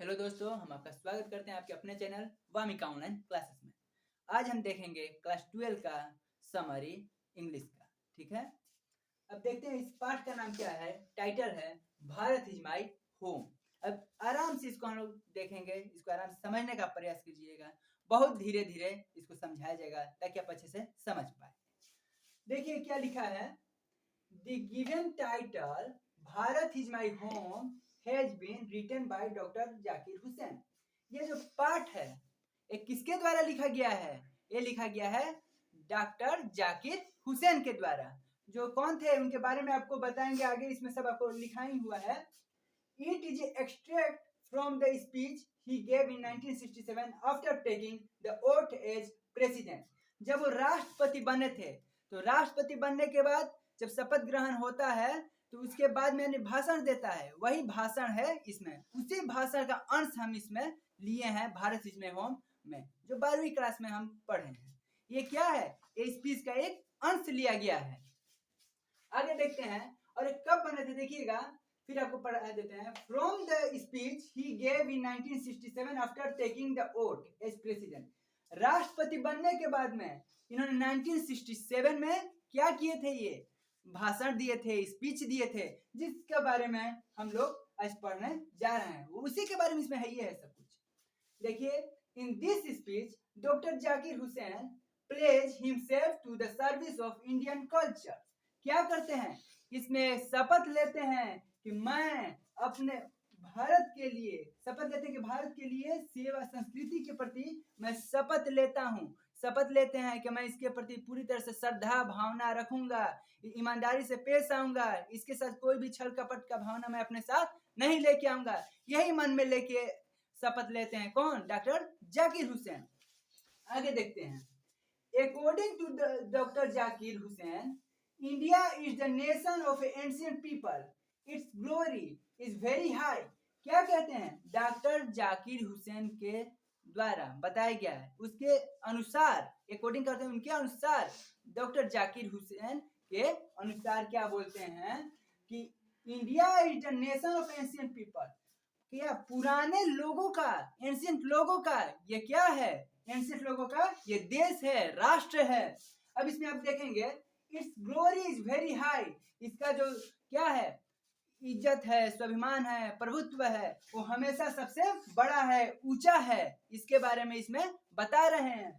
Hello दोस्तों, हम आपका स्वागत करते हैं आपके अपने चैनल वामिका ऑनलाइन क्लासेस में। आज हम देखेंगे क्लास 12 का समरी इंग्लिश का। ठीक है, अब देखते हैं इस पाठ का नाम क्या है। टाइटल है भारत इज माई होम। अब आराम से इसको हम लोग देखेंगे, इसको आराम से समझने का प्रयास कीजिएगा। बहुत धीरे धीरे इसको समझाया जाएगा ताकि आप अच्छे से समझ पाए। देखिए क्या लिखा है। The given title Bharat is my home has been written by doctor Zakir Husain. ये जो पाठ है ये किसके द्वारा लिखा गया है? ये लिखा गया है डॉक्टर जाकिर हुसैन के द्वारा। जो कौन थे उनके बारे में आपको बताएंगे आगे, इसमें सब आपको लिखा ही हुआ है। It is extract from the speech he gave in 1967 after taking the oath as president। जब वो राष्ट्रपति बने थे तो राष्ट्रपति बनने के बाद जब शपथ ग्रहण होता है तो उसके बाद में भाषण देता है, वही भाषण है इसमें। उसी भाषण का अंश हम इसमें लिए हैं भारत इज माई होम में, जो 12वीं क्लास में हम पढ़े हैं। ये क्या है? ये स्पीच का एक अंश लिया गया है। आगे देखते हैं। और ये कब बने थे देखिएगा, फिर आपको पढ़ा देते हैं। From the speech he gave in 1967 after taking the oath as president. राष्ट्रपति बनने के बाद में इन्होंने 1967 में क्या किए थे? ये भाषण दिए थे, स्पीच दिए थे, जिसके बारे में हम लोग आज पढ़ने जा रहे हैं। उसी के बारे में इसमें है, ये है सब कुछ। देखिए, in this speech doctor Zakir Hussain pledge himself to the service of Indian culture. क्या करते हैं? इसमें शपथ लेते हैं कि मैं अपने भारत के लिए शपथ लेते हैं कि भारत के लिए सेवा संस्कृति के प्रति मैं शपथ लेता हूँ। शपथ लेते हैं कि मैं इसके प्रति पूरी तरह से श्रद्धा भावना रखूंगा, ईमानदारी से पेश आऊंगा, इसके साथ कोई भी छल कपट का भावना मैं अपने साथ नहीं लेके आऊंगा। यही मन में लेके शपथ लेते हैं कौन? डॉक्टर जाकिर हुसैन। आगे देखते हैं। According to doctor Zakir Hussain, India is the nation of ancient people, its glory is very high. क्या कहते हैं? डॉक्टर जाकिर हुसैन के द्वारा बताया गया है, उसके अनुसार, अकॉर्डिंग करते हैं उनके अनुसार, डॉक्टर जाकिर हुसैन के अनुसार क्या बोलते हैं कि India is the nation of ancient people. क्या पुराने लोगों का, एंशिएंट लोगों का ये क्या है? एंशिएंट लोगों का ये देश है, राष्ट्र है। अब इसमें आप देखेंगे, it's glory is very high. इसका जो क्या है, इज्जत है, स्वाभिमान है, प्रभुत्व है, वो हमेशा सबसे बड़ा है, ऊंचा है। इसके बारे में इसमें बता रहे हैं।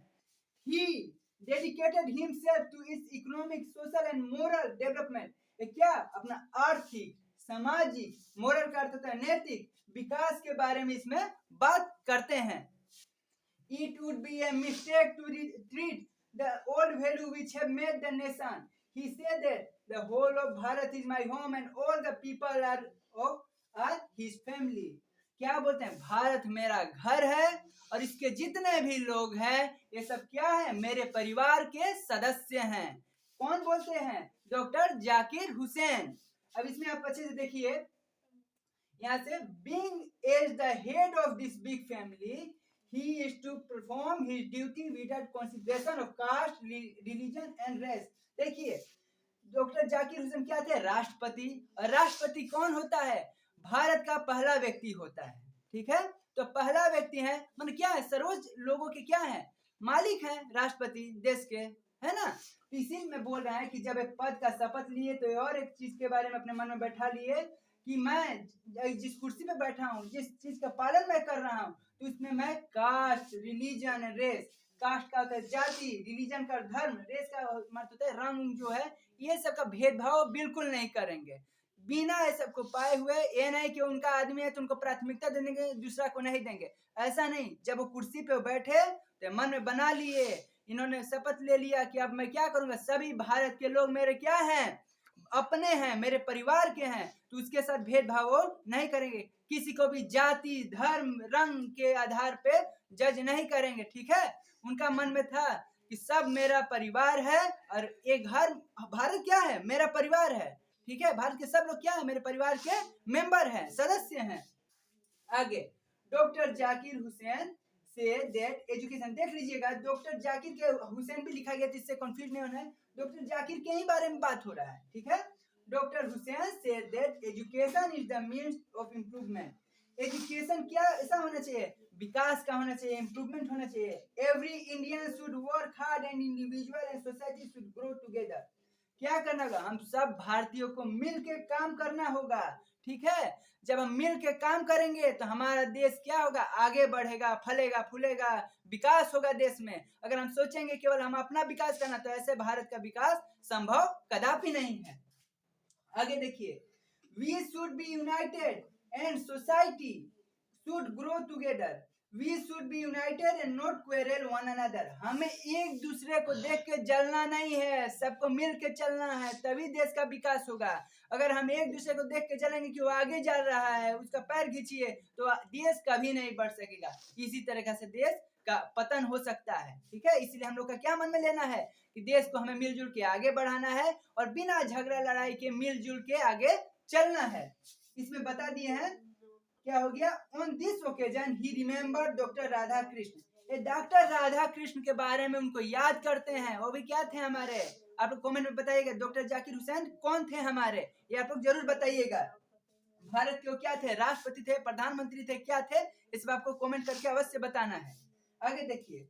He dedicated himself to its economic social and moral development. ये क्या? अपना आर्थिक, सामाजिक, मोरल का अर्थ होता है नैतिक विकास के बारे में इसमें बात करते हैं। It would be a mistake to treat the old value which have made the nation. He said that the whole of Bharat is my home and all the people are his family. क्या बोलते हैं? भारत मेरा घर है और इसके जितने भी लोग हैं ये सब क्या है? मेरे परिवार के सदस्य हैं। कौन बोलते हैं? डॉक्टर जाकिर हुसैन। अब इसमें आप अच्छे से देखिए, यहाँ से being as the head of this big family, he is to perform his duty without consideration of caste, religion and race। देखिए, डॉक्टर जाकिर हुसैन क्या थे? राष्ट्रपति। और राष्ट्रपति कौन होता है? भारत का पहला व्यक्ति होता है। ठीक है, तो पहला व्यक्ति है, मतलब क्या है? सर्वोच्च लोगों के क्या है? मालिक है राष्ट्रपति देश के, है ना। इसी में बोल रहे हैं कि जब एक पद का शपथ लिए तो और एक चीज के बारे में अपने मन में बैठा लिए कि मैं जिस कुर्सी पे बैठा हूँ, जिस चीज का पालन मैं कर रहा हूँ, तो उसमें मैं कास्ट, रिलीजन, रेस, कास्ट का होता है जाति, रिलीजन का धर्म, रेस का मतलब होता है रंग जो है, ये सब का भेदभाव बिल्कुल नहीं करेंगे। बिना ये सबको पाए हुए, ये नहीं कि उनका आदमी है तो उनको प्राथमिकता देंगे, दूसरा को नहीं देंगे, ऐसा नहीं। जब वो कुर्सी पे बैठे तो मन में बना लिए, इन्होंने शपथ ले लिया कि अब मैं क्या करूंगा, सभी भारत के लोग मेरे क्या हैं? अपने हैं, मेरे परिवार के हैं, तो उसके साथ भेदभाव नहीं करेंगे। किसी को भी जाति, धर्म, रंग के आधार पे जज नहीं करेंगे। ठीक है, उनका मन में था कि सब मेरा परिवार है और एक घर, भारत क्या है? मेरा परिवार है। ठीक है, भारत के सब लोग क्या है? मेरे परिवार के मेंबर हैं, सदस्य हैं। आगे doctor Zakir Hussain say that education, देख लीजिएगा डॉक्टर जाकिर के हुसैन भी लिखा गया, जिससे कंफ्यूज नहीं होना है। डॉक्टर जाकिर के ही बारे में बात हो रहा है। ठीक है, doctor Hussain say that education is the means of improvement. Education क्या ऐसा होना चाहिए, विकास का होना चाहिए, इम्प्रूवमेंट होना चाहिए। Every Indian should work hard and individual and society should grow together. क्या करना होगा, हम सब भारतीयों को मिल के काम करना होगा, ठीक है। जब हम मिल के काम करेंगे तो हमारा देश क्या होगा, आगे बढ़ेगा, फलेगा फूलेगा, विकास होगा देश में। अगर हम सोचेंगे केवल हम अपना विकास करना, तो ऐसे भारत का विकास संभव कदापि नहीं है। आगे देखिए, we should be united and society should grow together. We should be united and not quarrel one another. हमें एक दूसरे को देख के जलना नहीं है, सबको मिल के चलना है, तभी देश का विकास होगा। अगर हम एक दूसरे को देख के चलेंगे कि वो आगे जा रहा है, उसका पैर खींचिए, तो देश कभी नहीं बढ़ सकेगा। इसी तरीके से देश का पतन हो सकता है, ठीक है। इसलिए हम लोग का क्या मन में लेना है कि देश को हमें मिलजुल के आगे बढ़ाना है और बिना झगड़ा लड़ाई के मिलजुल के आगे चलना है। इसमें बता दिए हैं क्या हो गया, on this occasion he remembered doctor Radha Krishna. ये डॉक्टर राधा कृष्ण के बारे में उनको याद करते हैं। वो भी क्या थे हमारे, आप लोग कमेंट में बताइएगा, डॉक्टर जाकिर हुसैन कौन थे हमारे, ये आप लोग जरूर बताइएगा। भारत के वो क्या थे, राष्ट्रपति थे, प्रधानमंत्री थे, क्या थे, इस बात को कमेंट करके अवश्य बताना है। आगे देखिए,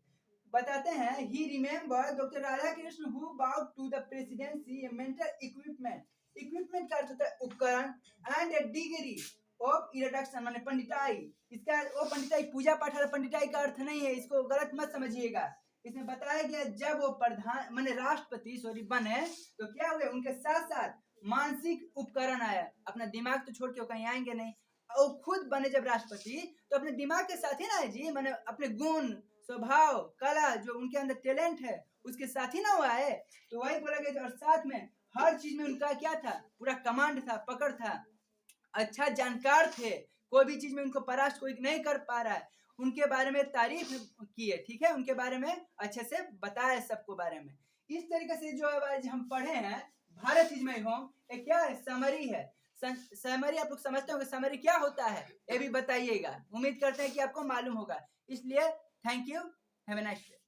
बताते हैं, he remember doctor Radha Krishna who bowed to the presidency mental equipment. Equipment का अर्थ होता है उपकरण, and a degree of erudition माने पंडिताई। इसका वो पंडिताई पूजा पाठ वाला पंडिताई का अर्थ नहीं है, इसको गलत मत समझिएगा। इसमें बताया गया जब वो प्रधान माने राष्ट्रपति बने, तो क्या हुए, उनके साथ साथ मानसिक उपकरण आया। अपना दिमाग तो छोड़ के कहीं आएंगे नहीं, और खुद बने जब राष्ट्रपति, तो अपने दिमाग के साथ ही ना जी, माने अपने गुण, स्वभाव, कला, जो उनके अंदर टैलेंट है, उसके साथ ही ना हुआ है। तो वही बोला गया, और साथ में हर चीज में उनका क्या था, पूरा कमांड था, पकड़ था, अच्छा जानकार थे। कोई भी चीज में उनको परास्त कोई नहीं कर पा रहा है, उनके बारे में तारीफ की है, ठीक है, उनके बारे में अच्छे से बताया सबको बारे में। इस तरीके से जो आज हम पढ़े हैं भारत इज माय होम, ये क्या है, समरी है। समरी आप लोग समझते होंगे, समरी क्या होता है ये भी बताइएगा। उम्मीद करते हैं कि आपको मालूम होगा। इसलिए thank you, have a nice day.